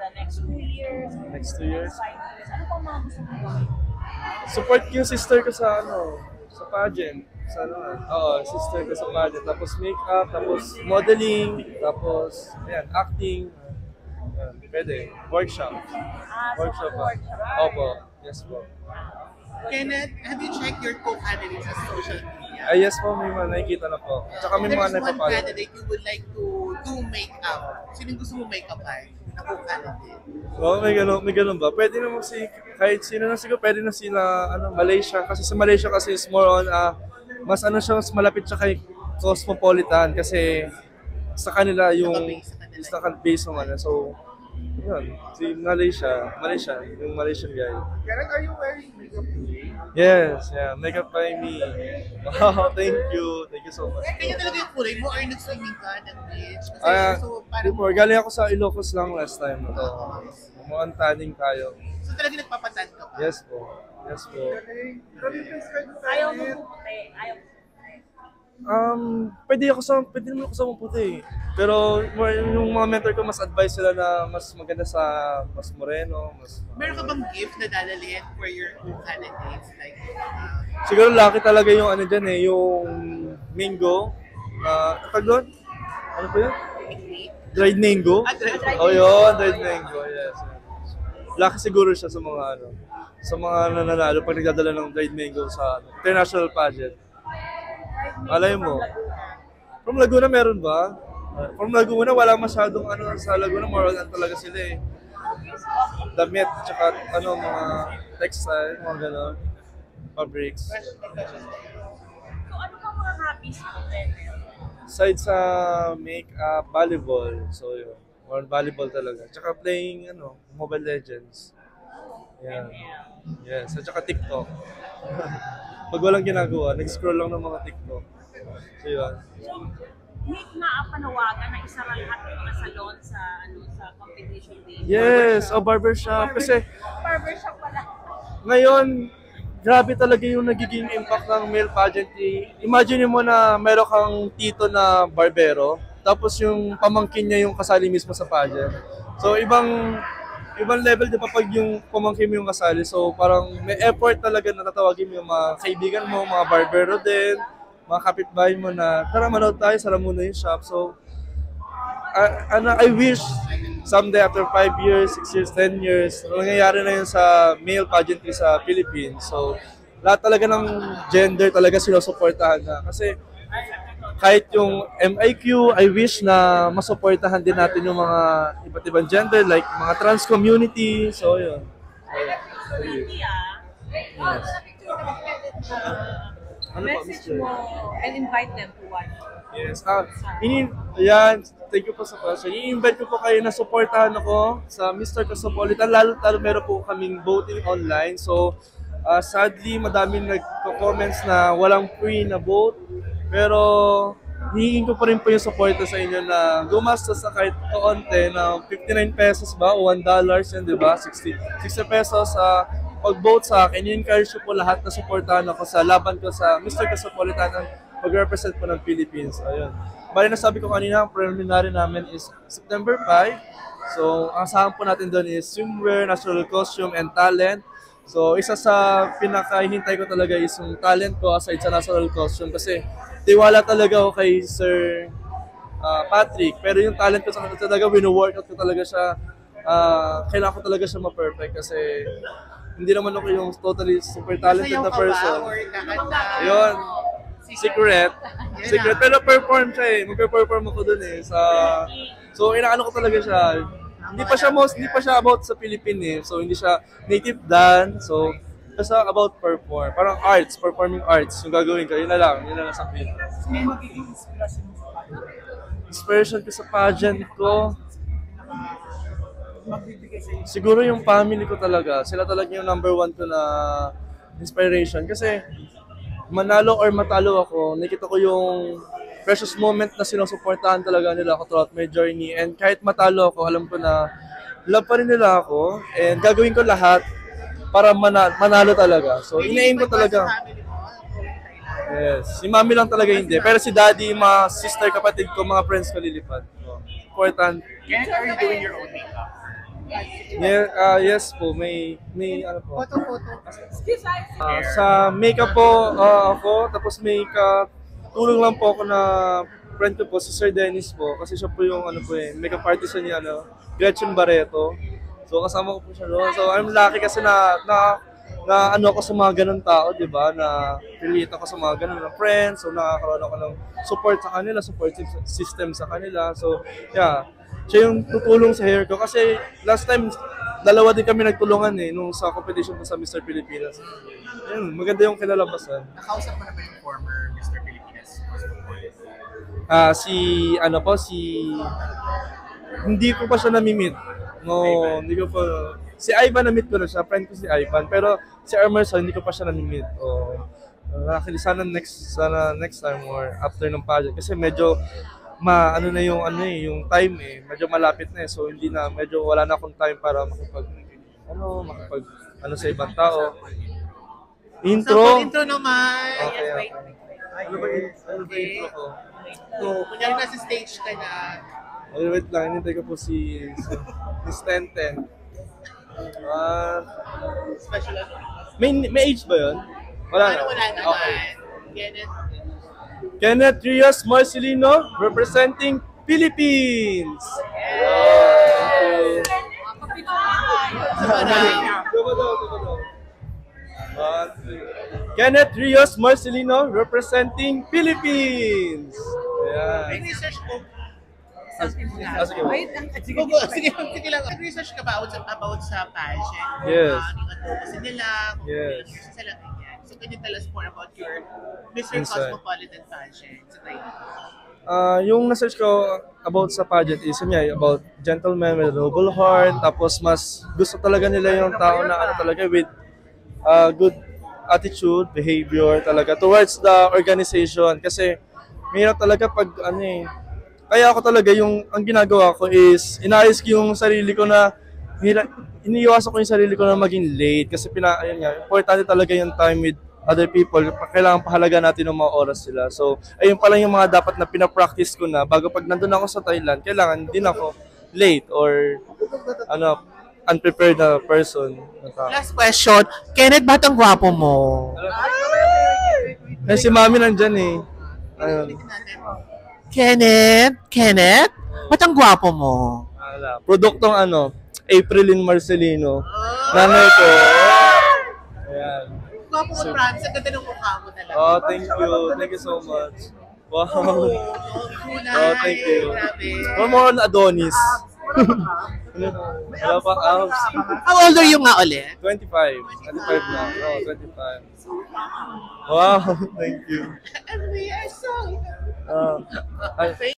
the next 2 years, Next 2 years. 5 years? Ano pang mga gusto mo gawin? Support ko yung sister ko sa sa pageant. Sa sister ko sa pageant. Tapos makeup, tapos modeling, tapos acting. Pwede. Workshop. Workshop pa. Opo. Yes po. Kenneth, have you checked your co-candidates sa social media? Yes po, may mga nakikita na po. Tsaka may mga There's one napapalo. candidate you would like to do makeup. Sino gusto mo makeup ay? Na co-candidate. Oo, may ganun ba? Pwede naman kahit sino na siguro, pwede na sila, Malaysia. Kasi sa Malaysia kasi is more on, mas siya, mas malapit siya kay Cosmopolitan. Kasi sa kanila yung, sa base ng So, yun, si Malaysia, yung Malaysian guy. Kenneth, are you wearing makeup today? Yes, yeah, makeup by me. Wow, thank you so much. Kanya talaga yung kulay mo or nag-swimming ka ng beach? Kasi so parang... Before, galing ako sa Ilocos lang last time. Mukhang tanning tayo. So talaga nagpapatan ka pa? Yes po. Yes po. Ayaw mo puputi. Ayaw mo puputi. Pwede naman ako sa maputi. Pero yung mga mentor ko, mas advice sila na mas maganda sa mas moreno. Meron ka bang gift na dadalhin for your candidates? Like, siguro lucky talaga yung dyan yung mango. Tag doon? Ano po yun? Dried mango? Oh yun, dried mango, yes. Lucky siguro siya sa mga sa mga nananalo pag nagdadala ng dried mango sa international pageant. Alay mo. From Laguna meron ba? From Laguna wala masyadong sa Laguna, more on talaga sila eh. Damit, tsaka mga textile, mga gano'n. Fabrics. So ano pang mga hobbies mo, Renel? Aside sa makeup, volleyball. So yun. More on volleyball talaga. Tsaka playing, Mobile Legends. Yeah. Yes. At tsaka TikTok. Pag walang ginagawa, nag-scroll lang ng mga TikTok. So yun. So, may naapanawagan na isa lang lahat ng mga salon sa competition day. Yes, barbershop. Kasi Barbershop pala. ngayon, grabe talaga yung nagiging impact ng male pageantry. Imagine mo na meron kang tito na barbero, tapos yung pamangkin niya yung kasali mismo sa pageant. So ibang level di ba pag yung pamangkin mo yung kasali. So parang may effort talaga na tatawagin mo yung mga kaibigan mo, mga barbero din, mga kapitbahay mo na tara manood tayo, sara muna yung shop. So I wish someday after 5 years, 6 years, 10 years, nangyayari na yun sa male pageantry sa Philippines. So lahat talaga ng gender talaga sinusuportahan na. Kasi kahit yung MIQ, I wish na masuportahan din natin yung mga iba't ibang gender, like mga trans community. So, yun. Yes. Message mo and invite them to watch. Yes. Thank you po sa question. I-invite ko po kayo na supportahan ako sa Mr. Cosmopolitan. Lalo meron po kaming voting online. So, sadly, madaming nagko-comments na walang free na vote. Pero hihingin ko pa rin po yung support sa inyo na gumastos sa kahit kaunti na 59 pesos ba o $1 yun, di ba? 60 pesos sa pag-vote sa akin. I-encourage ko po lahat na supportahan ako sa laban ko sa Mr. Cosmopolitan mag-represent po ng Philippines. Ayun. Bali na sabi ko kanina, ang preliminary namin is September 5. So, ang asahan po natin doon is swimwear, natural costume, and talent. So, isa sa pinakahintay ko talaga is yung talent ko aside sa natural costume kasi tiwala talaga ako kay Sir Patrick. Pero yung talent ko sa kanila talaga, wino-workout ko talaga siya. Kailangan ko talaga siya ma-perfect kasi hindi naman ako yung totally super talented na person. Ayun. Secret. Pero perform siya eh. Mag-perform ako dun eh. So, inaano ko talaga siya. Hindi pa siya about sa Philippines eh. So, hindi siya native dance. So, basta about perform. Parang arts, performing arts. Yung gagawin ko, yun na lang sa Philippines. may magiging inspiration mo sa pageant? Inspiration ko sa pageant ko, Magbibigay sa iyo. siguro yung family ko talaga. Sila talaga yung number one ko na inspiration. Kasi, manalo or matalo ako, nakita ko yung precious moment na sinusuportahan talaga nila ako throughout my journey. And kahit matalo ako, alam ko na love pa rin nila ako. And gagawin ko lahat para manalo talaga. So, ina-aim ko talaga. Yes. Si mami lang talaga hindi. Pero si daddy, mga sister, kapatid ko, mga friends ko lilipad. So, important. Kenneth, are you doing your own makeup? Yes po, may ano po. Photo. Sa makeup po ako, tapos may tulong lang po ako na friend ko po, si Sir Dennis po, kasi siya po yung makeup artist niya, Gretchen Barreto. So kasama ko po siya doon. So I'm lucky kasi na ako sa mga ganun tao, di ba? Na relate ako sa mga ganun na friends. So nakakaroon ako ng support sa kanila, support system sa kanila. So yeah, siya yung tutulong sa hair ko. Kasi last time, dalawa din kami nagtulungan nung sa competition ko sa Mr. Pilipinas. Ayun, maganda yung kinalabasan. Nakausap mo na ba yung former Mr. Pilipinas? Hindi ko pa siya nami-meet. No, hindi ko pa. Si Ivan na-meet ko na siya, friend ko si Ivan. Pero si Emerson, hindi ko pa siya nami-meet. Sana next time or after ng pageant. Kasi medyo yung time medyo malapit na so medyo wala na akong time para makipag sa ibang tao. Intro naman. Okay. Ano ba intro ko? So, kunyari nasa stage ka na. Wait lang, hinintay ko po si Stenten. Special May age ba yun? Wala na. Wala naman. Okay. Kenneth. Kenneth Rios Marcelino, representing Philippines. Kenneth Rios Marcelino, representing Philippines. May research ko. Sige. Sige lang. Research ka ba about sa pageant? Yes. Yung advocacy nila, kung Yes. sa lang ganyan. So, can you tell us more about your Mr. Inside. Cosmopolitan pageant sa Thailand? Yung na-search ko about sa pageant is about gentleman with a noble heart, tapos mas gusto talaga nila yung tao na talaga with good attitude, behavior talaga towards the organization. Kasi mahirap talaga pag kaya ako talaga ang ginagawa ko is inaayos ko yung sarili ko na iniiwasan ko yung sarili ko na maging late kasi importante talaga yung time with other people. Kailangan pahalaga natin ng mga oras sila. So, ayun pa lang yung mga dapat na pinapractice ko na bago pag nandun ako sa Thailand, kailangan din ako late or unprepared na person. Last question. Kenneth, ba't ang gwapo mo? Si Mami nandyan eh. Ayun. Kenneth? Ba't ang gwapo mo? Produktong Aprilyn Marcelino. Nanay ko. Ayan. Gwapo mo, Franz. Ang ganda ng mukha mo talaga. Oh, thank you. Thank you so much. Wow. Thank you. Grabe. More on Adonis. Wala pa abs. How old are you nga ulit? 25. 25 na. 25. Wow, thank you. And we are so... Ay,